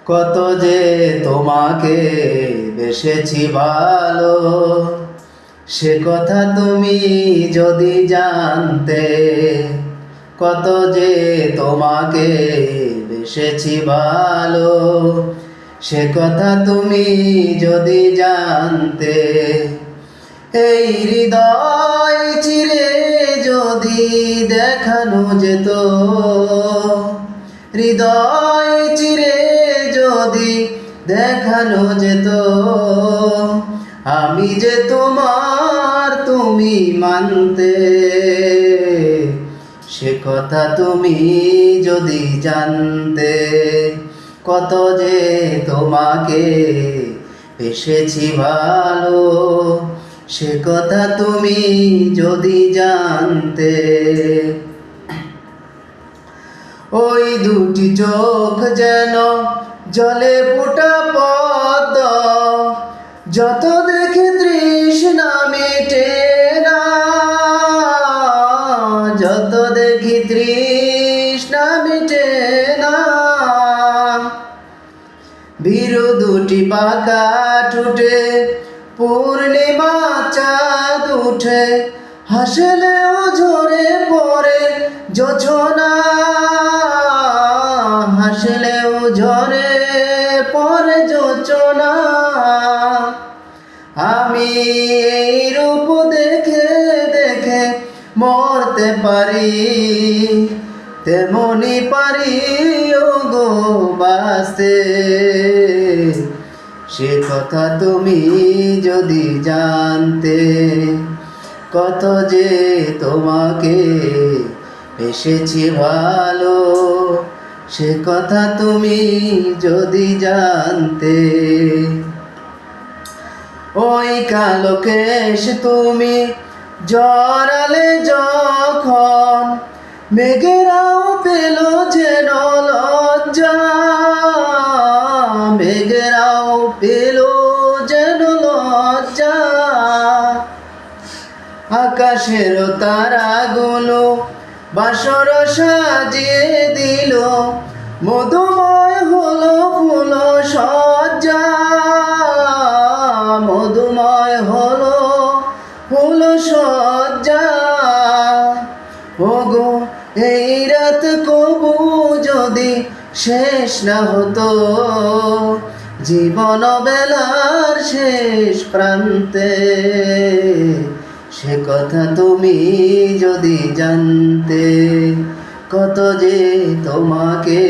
কত যে তোমাকে বেসেছি ভালো, সে কথা তুমি যদি জানতে। কত যে তোমাকে বেসেছি ভালো, সে কথা তুমি যদি জানতে। এই হৃদয় চিরে যদি দেখানো যেত, হৃদয় চিরে যদি দেখানো যেত, আমি যে তোমার তুমি মানতে। সে কথা তুমি যদি জানতে। কত যে তোমাকে বেসেছি ভালো, সে কথা তুমি যদি জানতে। ওই দুটি চোখ যেন জলে ফোটা পদ্ম, যত দেখে তৃষ্ণা মেটে না, যত দেখি তৃষ্ণা মেটে না। ভীরু দুটি বাঁকা ঠোঁটে পূর্ণিমা চাঁদ উঠে, হাসলেও ঝরে পড়ে জোছনা, হাসলেও ঝরে পড়ে জোছনা। আমি এই রূপ দেখে দেখে মরতে পারি, তেমনি পারি ওগো বাঁচতে। সে কথা তুমি যদি জানতে। কত যে তোমাকে বেসেছি ভালো, সে কথা তুমি যদি জানতে। ওই কালো কেশ তুমি জড়ালে যখন, মেঘেরাও পেল যেন লজ্জা, মেঘেরাও পেল যেন লজ্জা। আকাশের তারাগুলো বাসর সাজিয়ে দিল, মধুময় হলো ফুল সজ্জা, মধুময় হলো ফুল সজ্জা। ওগো এই রাত কবু যদি শেষ না হতো, জীবন বেলার শেষ প্রান্তে। সে কথা তুমি যদি জানতে। কত যে তোমাকে